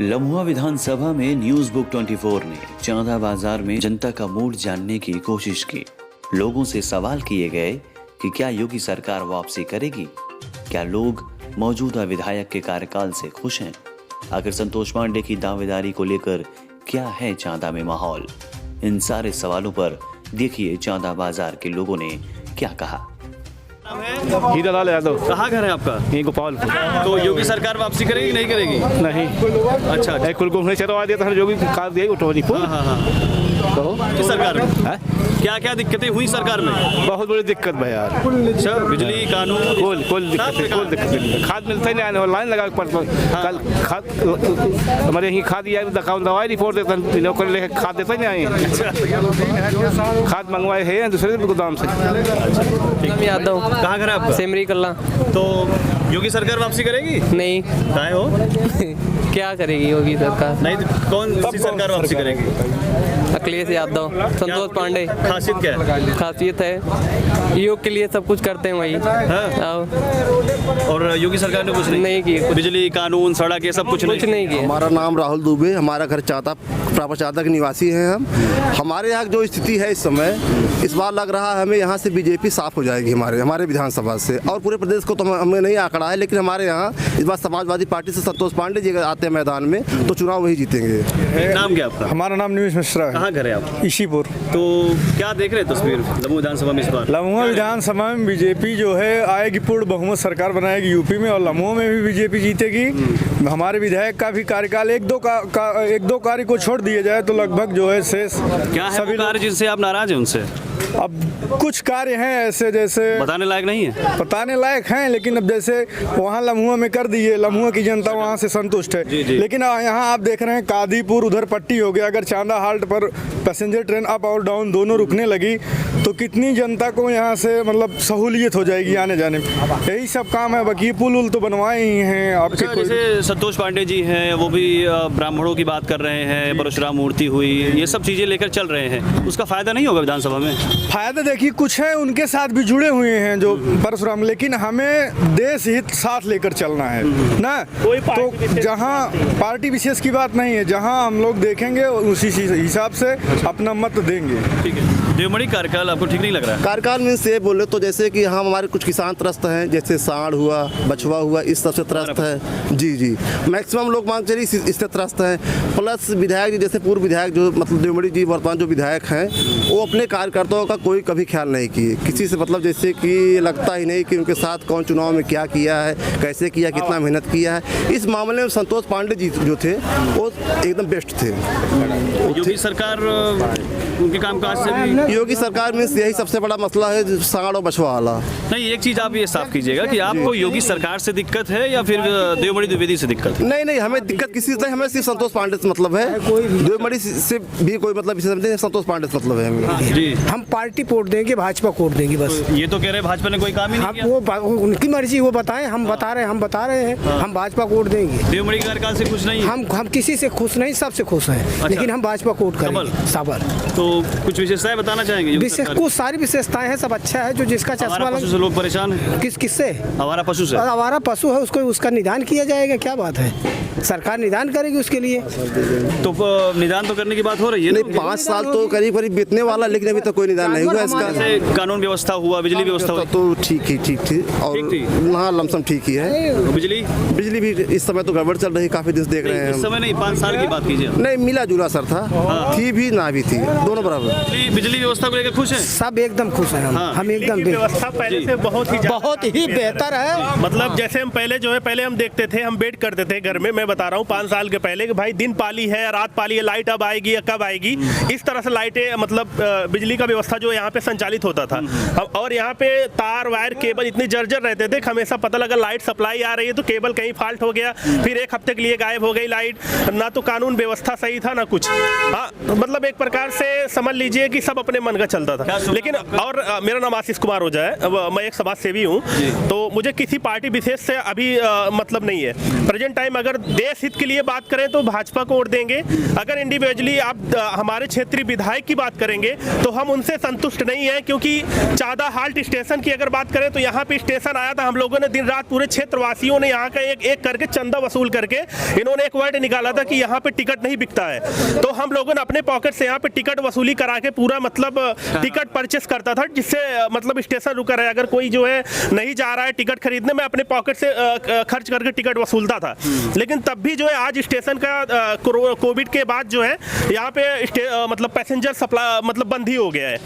लम्हुआ विधानसभा में news book 24 ने चांदा बाजार में जनता का मूड जानने की कोशिश की। लोगों से सवाल किए गए कि क्या योगी सरकार वापसी करेगी, क्या लोग मौजूदा विधायक के कार्यकाल से खुश हैं, आखिर संतोष पांडे की दावेदारी को लेकर क्या है चांदा में माहौल। इन सारे सवालों पर देखिए चांदा बाजार के लोगों ने क्या कहा। हीरालाल यादव। कहाँ घर है आपका? ये गोपालपुर। तो योगी सरकार वापसी करेगी नहीं करेगी? नहीं। अच्छा अच्छा। कुल ने चलवा दिया था योगी कार दिया उठोनीपुर। कहो किस सरकार में क्या क्या दिक्कतें हुई सरकार में? बहुत बड़ी दिक्कत है यार। अच्छा, बिजली कानून कोई दिक्कत नहीं। खाद मिलता ही नहीं, लाइन लगा कल खाद हमारे यहीं खाद दवाई रिपोर्ट देता नौकरी लेकर खाद देता ही नहीं। खाद मंगवाए हैं दूसरे गोदाम से। यादव। कहाँ घर है आपका? सेमरी कल्ला। तो योगी सरकार वापसी करेगी? नहीं। काहे हो? क्या करेगी योगी सरकार? नहीं तो कौन सी सरकार वापसी करेगी? अखिलेश यादव, संतोष पांडे। खासियत क्या है? खासियत है योग के लिए सब कुछ करते हैं वही। और योगी सरकार ने कुछ नहीं किया। बिजली कानून सड़क ये सब कुछ नहीं किया। हमारा नाम राहुल दुबे, हमारा घर चाता प्रॉपर चाता के निवासी हैं हम। हमारे यहाँ जो स्थिति है इस समय, इस बार लग रहा है हमें यहाँ से बीजेपी साफ हो जाएगी हमारे विधानसभा से, और पूरे प्रदेश को तो हमें नहीं आंकड़ा है, लेकिन हमारे यहाँ इस बार समाजवादी पार्टी से संतोष पांडे जी आते हैं मैदान में तो चुनाव वही जीतेंगे। नाम क्या आपका? हमारा नाम निवेश मिश्रा है। कहाँ घर है आप? इशीपुर। तो क्या देख रहे हैं तस्वीर लम्हुआ विधानसभा में इस बार? लम्हुआ विधानसभा में बीजेपी जो है आएगी, पूर्ण बहुमत सरकार बनाएगी यूपी में, और लम्हुआ में भी बीजेपी जीतेगी। हमारे विधायक का भी कार्यकाल एक दो कार्य को छोड़ दिए जाए तो लगभग जो है शेष क्या है सभी कार्य जिनसे आप नाराज हैं उनसे? अब कुछ कार्य हैं ऐसे जैसे बताने लायक नहीं है, बताने लायक हैं, लेकिन अब जैसे वहाँ लम्हुआ में कर दिए, लम्हुआ की जनता वहाँ से संतुष्ट है। जी। लेकिन यहाँ आप देख रहे हैं कादीपुर उधर पट्टी हो गया, अगर चांदा हाल्ट पर पैसेंजर ट्रेन अप और डाउन दोनों रुकने लगी तो कितनी जनता को यहाँ से मतलब सहूलियत हो जाएगी आने जाने में। यही सब काम है। बाकी पुल तो बनवाए ही हैं आपके। जैसे संतोष पांडे जी हैं वो भी ब्राह्मणों की बात कर रहे हैं, परशुराम मूर्ति हुई, ये सब चीजें लेकर चल रहे हैं, उसका फायदा नहीं होगा विधानसभा में? फायदा देखिए कुछ है, उनके साथ भी जुड़े हुए हैं जो परशुराम, लेकिन हमें देश हित साथ लेकर चलना है ना। तो जहां पार्टी विशेष की बात नहीं है, जहां हम लोग देखेंगे उसी हिसाब से अपना मत देंगे। ठीक है। देवमणि कार्यकाल आपको ठीक नहीं लग रहा है? कार्यकाल में से बोले तो जैसे कि हम हमारे कुछ किसान त्रस्त हैं, जैसे सांड हुआ, बछवा हुआ, इस सबसे त्रस्त है। जी मैक्सिमम लोग मांग चलिए इससे त्रस्त हैं। प्लस विधायक जी जैसे पूर्व विधायक जो मतलब देवमणि जी वर्तमान जो विधायक हैं, वो अपने कार्यकर्ताओं का कोई कभी ख्याल नहीं किए किसी से, मतलब जैसे कि लगता ही नहीं कि उनके साथ कौन चुनाव में क्या किया है, कैसे किया, कितना मेहनत किया है। इस मामले में संतोष पांडे जी जो थे वो एकदम बेस्ट थे। योगी सरकार उनके कामकाज से भी, योगी सरकार में यही सबसे बड़ा मसला है, सांड और बछवा वाला। नहीं, एक चीज आप ये साफ कीजिएगा कि आपको योगी सरकार से दिक्कत है या फिर देवमणि द्विवेदी से दिक्कत? नहीं, हमें दिक्कत किसी से, हमें सिर्फ संतोष पांडे से मतलब है। देवमणि से भी कोई मतलब समझे, संतोष पांडे से मतलब है हमें। जी, हम पार्टी वोट देंगे, भाजपा को वोट देंगे बस। ये तो कह रहे भाजपा ने कोई काम ही नहीं किया। वो उनकी मर्जी, वो बताएं, हम बता रहे हैं हम भाजपा को वोट देंगे। देवमणि कार्यकाल से खुश नहीं? हम किसी से खुश नहीं, सबसे खुश हैं, लेकिन हम भाजपा को वोट करेंगे सबल। तो कुछ विशेषताएं बताना चाहेंगे? कुछ सारी विशेषताएं हैं, सब अच्छा है। जो जिसका चश्मा पशु से लोग परेशान हैं। किससे? आवारा पशु से। आवारा पशु है, उसको उसका निदान किया जाएगा, क्या बात है, सरकार निदान करेगी उसके लिए। तो निदान तो करने की बात हो रही है। नहीं, 5 साल तो करीब बीतने वाला, लेकिन अभी तक कोई निदान नहीं हुआ इसका। कानून व्यवस्था हुआ, बिजली व्यवस्था हुआ तो ठीक थी और हाँ लमसम ठीक ही है। बिजली भी इस समय तो गड़बड़ चल रही, काफी दिन से देख रहे हैं। इस समय नहीं, 5 साल की बात कीजिए। नहीं, मिला जुला सर था, थी भी ना भी थी, दोनों बराबर। बिजली व्यवस्था को लेकर खुश हैं? सब एकदम खुश हैं हम एकदम। व्यवस्था पहले से बहुत ही बेहतर है। मतलब जैसे हम पहले हम देखते थे, हम वेट करते थे घर में, मैं बता रहा हूँ 5 साल के पहले कि भाई दिन पाली है, रात पाली है, लाइट अब आएगी या कब आएगी। इस तरह से लाइटें मतलब बिजली का व्यवस्था जो यहाँ पे संचालित होता था। और यहाँ पे तार वायर केबल इतने जर्जर रहते थे, हमेशा पता लगा लाइट सप्लाई आ रही है तो केबल कहीं फॉल्ट हो गया, फिर 1 हफ्ते के लिए गायब हो गई लाइट। ना तो कानून व्यवस्था सही था ना कुछ। हाँ, मतलब एक प्रकार से समझ लीजिए कि सब अपने मन का चलता था। लेकिन और मेरा नाम आशीष कुमार ओझा है। अब मैं एक समाज सेवी हूँ, तो मुझे किसी पार्टी विशेष से अभी मतलब नहीं है। प्रेजेंट टाइम अगर देश हित के लिए बात करें तो भाजपा को वोट देंगे। अगर इंडिविजुअली आप हमारे क्षेत्रीय विधायक की बात करेंगे तो हम उनसे संतुष्ट नहीं है, क्योंकि चादा हाल्ट स्टेशन की अगर बात करें तो यहाँ पे स्टेशन आया था, हम लोगों ने दिन रात पूरे क्षेत्रवासियों ने यहाँ का एक एक करके चंदा वसूल करके इन्होंने एक वर्ड निकाला था कि यहाँ पे टिकट नहीं बिकता है, तो हम लोगों ने अपने पॉकेट से यहाँ पे टिकट वसूली करा के पूरा मतलब टिकट परचेस करता था, जिससे मतलब स्टेशन रुका रहे। अगर कोई जो है नहीं जा रहा है टिकट खरीदने, मैं अपने पॉकेट से खर्च करके टिकट वसूलता था। लेकिन तब भी जो है आज स्टेशन का कोविड के बाद जो है यहाँ पे मतलब पैसेंजर सप्लाई मतलब बंद ही हो गया है।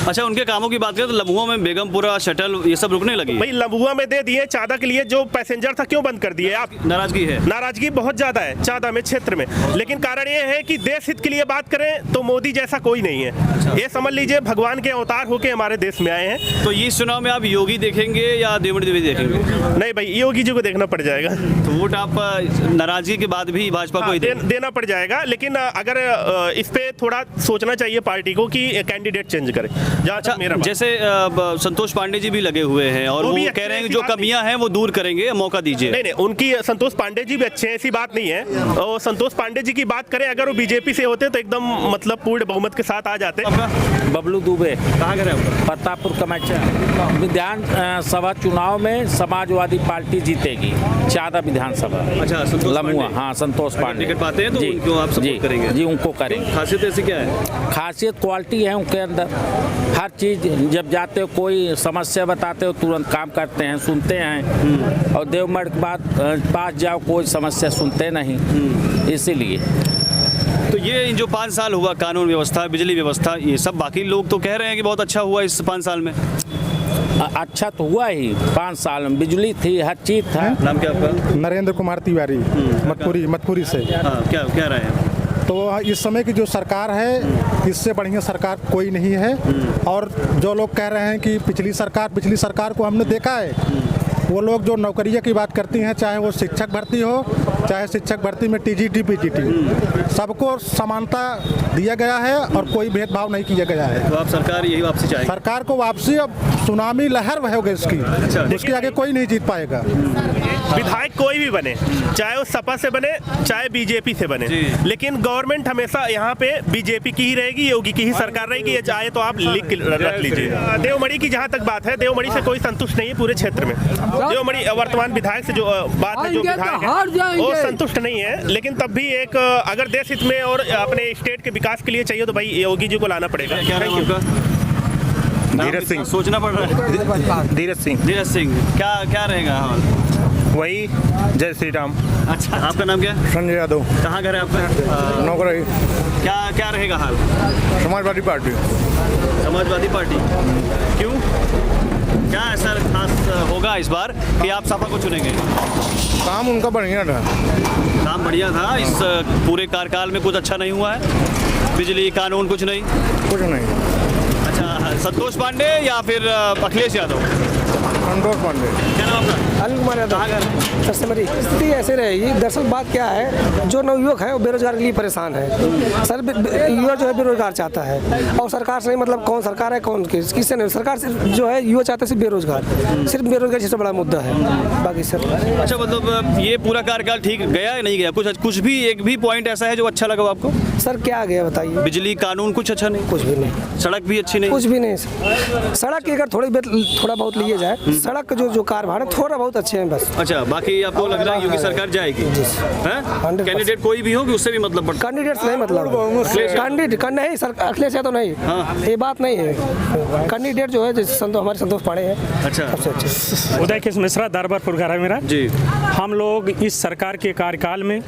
अच्छा, उनके कामों की बात करें तो लम्हुआ में बेगमपुरा शटल ये सब रुकने लगी। भाई लम्हुआ में दे दिए, चादा के लिए जो पैसेंजर था क्यों बंद कर दिए आप? नाराजगी है, नाराजगी बहुत ज्यादा है चादा में क्षेत्र में। लेकिन कारण ये है कि देश हित के लिए बात करें तो मोदी जैसा कोई नहीं है। ये समझ लीजिए भगवान के अवतार होके हमारे देश में आए हैं। तो ये चुनाव में आप योगी देखेंगे या देवेंद्र देवी देखेंगे? नहीं भाई, योगी जी को देखना पड़ जाएगा। तो वोट आप नाराजगी के बाद भी भाजपा को ही देना पड़ जाएगा। लेकिन अगर इस पे थोड़ा सोचना चाहिए पार्टी को कि कैंडिडेट चेंज करे। अच्छा, जैसे संतोष पांडे जी भी लगे हुए हैं और वो कह रहे हैं कि जो कमियां हैं वो दूर करेंगे, मौका दीजिए। नहीं, उनकी संतोष पांडे जी भी अच्छे हैं, ऐसी बात नहीं है। और संतोष पांडे जी की बात करें, अगर वो बीजेपी से होते तो एकदम मतलब पूर्ण बहुमत के साथ आ जाते। बबलू दुबे, कहाँ कर रहे हैं? प्रतापपुर कमाचा। विधानसभा चुनाव में समाजवादी पार्टी जीतेगी, चादा विधानसभा। अच्छा, लम्हुआ, हाँ, संतोष पांडे टिकट पाते हैं तो उनको आप सपोर्ट करेंगे? जी, उनको करेंगे। खासियत ऐसी क्या है? खासियत क्वालिटी है उनके अंदर, हर चीज़ जब जाते हो कोई समस्या बताते हो तुरंत काम करते हैं, सुनते हैं। और देवमठ के बाद पास जाओ कोई समस्या सुनते नहीं, इसीलिए। तो ये जो 5 साल हुआ, कानून व्यवस्था, बिजली व्यवस्था, ये सब बाकी लोग तो कह रहे हैं कि बहुत अच्छा हुआ इस 5 साल में। अच्छा तो हुआ ही, 5 साल में बिजली थी, हर चीज़ था। नाम क्या आपका? नरेंद्र कुमार तिवारी, मतपुरी से। हाँ, क्या रहे हैं? तो इस समय की जो सरकार है, इससे बढ़िया सरकार कोई नहीं है। और जो लोग कह रहे हैं कि पिछली सरकार को हमने देखा है, वो लोग जो नौकरियों की बात करती हैं, चाहे वो शिक्षक भर्ती हो, चाहे शिक्षक भर्ती में टीजीटी पीजीटी, सबको समानता दिया गया है और कोई भेदभाव नहीं किया गया है। तो आप सरकार यही वापसी चाहेंगे? सरकार को वापसी, अब सुनामी लहर होगी इसकी, उसके आगे कोई नहीं जीत पाएगा। विधायक कोई भी बने, चाहे वो सपा से बने चाहे बीजेपी से बने, लेकिन गवर्नमेंट हमेशा यहाँ पे बीजेपी की ही रहेगी, योगी की ही सरकार रहेगी। ये चाहे तो आप लिख रख लीजिए। देवमणि की जहाँ तक बात है, देवमणि से कोई संतुष्ट नहीं है पूरे क्षेत्र में। देवमणि वर्तमान विधायक से जो बात है, जो विधायक है वो संतुष्ट नहीं है। लेकिन तब भी एक अगर देश हित में और अपने स्टेट के विकास के लिए चाहिए तो भाई योगी जी को लाना पड़ेगा। क्या नाम आपका? धीरज सिंह। सोचना पड़ रहा है। धीरज सिंह। क्या रहेगा? वही जय श्री राम। अच्छा, आपका नाम क्या है? संजय यादव। कहाँ घर है आपका? नौकरी। क्या रहेगा हाल? समाजवादी पार्टी। समाजवादी पार्टी क्यों? क्या ऐसा खास होगा इस बार कि आप सपा को चुनेंगे? काम उनका बढ़िया था। काम बढ़िया था। इस पूरे कार्यकाल में कुछ अच्छा नहीं हुआ है? बिजली, कानून, कुछ नहीं? कुछ नहीं। अच्छा, संतोष पांडे या फिर अखिलेश यादव? संतोष पांडे। क्या नाम आपका? अनिल कुमार यादव। सबसे बड़ी स्थिति ऐसे रहेगी। दरअसल बात क्या है, जो नवयुवक है वो बेरोजगार के लिए परेशान है। सर, युवा जो है बेरोजगार चाहता है, और सरकार से नहीं मतलब कौन सरकार है कौन किससे नहीं, सरकार से जो है युवा चाहता है सिर्फ बेरोजगार सबसे बड़ा मुद्दा है। बाकी सर अच्छा, मतलब ये पूरा कार्यकाल ठीक गया या नहीं गया? कुछ भी एक भी पॉइंट ऐसा है जो अच्छा लगा आपको? सर क्या गया बताइए? बिजली, कानून कुछ अच्छा नहीं? कुछ भी नहीं। सड़क भी अच्छी नहीं? कुछ भी नहीं। सड़क की अगर थोड़ा बहुत लिए जाए, सड़क जो कार है थोड़ा बहुत अच्छे हैं बस। अच्छा, बाकी आपको लग रहा है योगी सरकार जाएगी? कैंडिडेट कोई भी हो कि उससे भी मतलब पड़ता? कैंडिडेट नहीं मतलब कैंडिडेट नहीं सर, अखिलेश यादव नहीं। हाँ। ये बात नहीं है। कैंडिडेट जो है हमारे संतोष पांडे हैं। अच्छा, सबसे अच्छे। उदय किश मिश्रा, दरबारपुर घर है मेरा जी। हम लोग इस सरकार के कार्यकाल में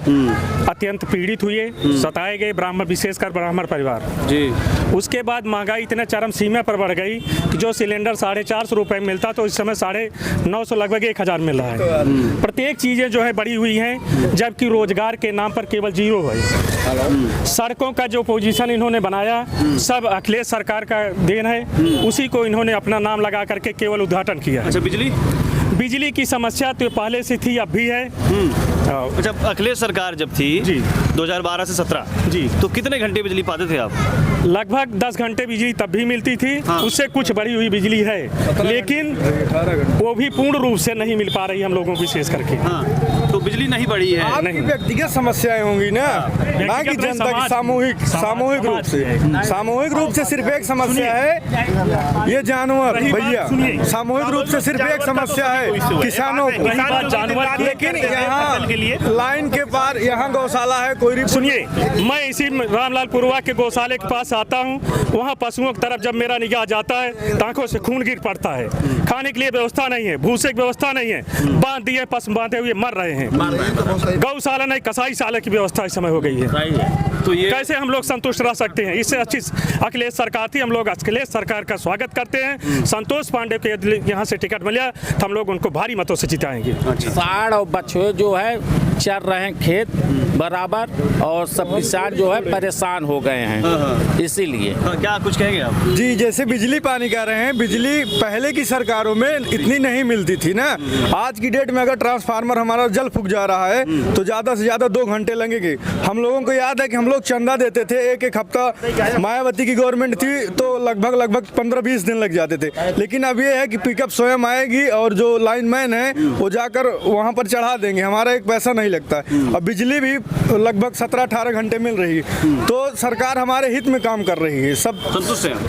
अत्यंत पीड़ित हुए, सताए गए, ब्राह्मण, विशेषकर ब्राह्मण परिवार जी। उसके बाद महंगाई इतने चरम सीमा पर बढ़ गई कि जो सिलेंडर 450 रुपए मिलता तो इस समय 950 लगभग 1000 मिल रहा है। प्रत्येक चीजें जो है बढ़ी हुई हैं, जबकि रोजगार के नाम पर केवल 0 है। सड़कों का जो पोजीशन इन्होंने बनाया सब अखिलेश सरकार का देन है, उसी को इन्होंने अपना नाम लगा करके केवल उद्घाटन किया। अच्छा, बिजली की समस्या तो पहले से थी, अब भी है। अच्छा, अखिलेश सरकार जब थी जी 2012 से 17 जी, तो कितने घंटे बिजली पाते थे आप? लगभग 10 घंटे बिजली तब भी मिलती थी। उससे कुछ बढ़ी हुई बिजली है, लेकिन वो भी पूर्ण रूप से नहीं मिल पा रही हम लोगों को, विशेष करके। तो बिजली नहीं बढ़ी है। आपकी व्यक्तिगत समस्याएं होंगी ना, ना कि जनता की सामूहिक रूप से सिर्फ एक समस्या है, ये जानवर भैया, सामूहिक रूप से सिर्फ एक समस्या है किसानों को। रही बात जानवर, लेकिन यहाँ लाइन के पार यहाँ गौशाला है, कोई सुनिए, मैं इसी रामलाल पुरवा के गौशाले के पास आता हूँ, वहाँ पशुओं की तरफ जब मेरा निगाह जाता है, आंखों से खून गिर पड़ता है। खाने के लिए व्यवस्था नहीं है, भूसे की व्यवस्था नहीं है, बांध दिए, पशु बांधे हुए मर रहे हैं। गौशाला नहीं, कसाईशाला की व्यवस्था इस समय हो गई है। तो ये कैसे हम लोग संतुष्ट रह सकते हैं? इससे अच्छी अखिलेश सरकार थी, हम लोग अखिलेश सरकार का स्वागत करते हैं। संतोष पांडे को यदि यहाँ से टिकट मिला तो हम लोग उनको भारी मतों से जिताएंगे। साढ़ और बछुए जो है चर रहे हैं खेत बराबर, और सब किसान जो है परेशान हो गए हैं, इसीलिए। क्या कुछ कहेंगे आप? जी, जैसे बिजली पानी कह रहे हैं, बिजली पहले की सरकारों में इतनी नहीं मिलती थी ना। आज की डेट में अगर ट्रांसफार्मर हमारा जल फूक जा रहा है तो ज़्यादा से ज़्यादा 2 घंटे लगेंगे। हम लोगों को याद है कि हम लोग चंदा देते थे, एक हफ्ता मायावती की गवर्नमेंट थी तो लगभग 15-20 दिन लग जाते थे। लेकिन अब ये है कि पिकअप स्वयं आएगी और जो लाइनमैन है वो जाकर वहाँ पर चढ़ा देंगे, हमारा एक पैसा नहीं लगता है। अब बिजली भी लगभग 17-18 घंटे मिल रही है, तो सरकार हमारे हित में काम कर रही है। सब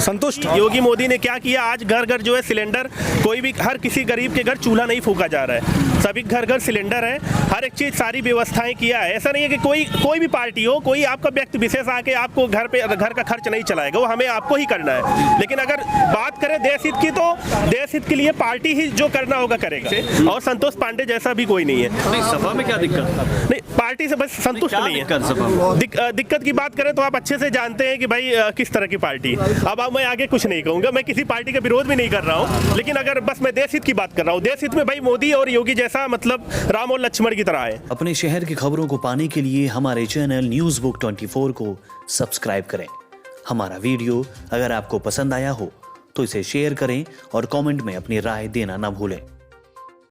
संतुष्ट। योगी मोदी ने क्या किया, आज घर घर जो है सिलेंडर, कोई भी हर किसी गरीब के घर चूल्हा नहीं फूका जा रहा है, सभी घर घर सिलेंडर है, हर एक चीज सारी व्यवस्थाएं किया है। ऐसा नहीं है कि कोई भी पार्टी हो, कोई आपका व्यक्ति विशेष आके आपको घर का खर्च नहीं चलाएगा, वो हमें आपको ही करना है। लेकिन अगर बात करें देश हित की, तो देश हित के लिए पार्टी ही जो करना होगा करेगा, और संतोष पांडे जैसा भी कोई नहीं है। नहीं, सभा में क्या दिक्कत? नहीं, पार्टी से बस संतुष्ट नहीं है। दिक्कत की बात करें तो आप अच्छे से जानते हैं कि भाई किस तरह की पार्टी। अब मैं आगे कुछ नहीं कहूंगा, मैं किसी पार्टी का विरोध भी नहीं कर रहा हूं, लेकिन अगर बस मैं देश हित की बात कर रहा हूं, देश हित में भाई मोदी और योगी जैसा मतलब राम और लक्ष्मण की तरह है। अपने शहर की खबरों को पाने के लिए हमारे चैनल न्यूज़ बुक 24 को सब्सक्राइब करें। हमारा वीडियो अगर आपको पसंद आया हो तो इसे शेयर करें और कमेंट में अपनी राय देना ना भूलें।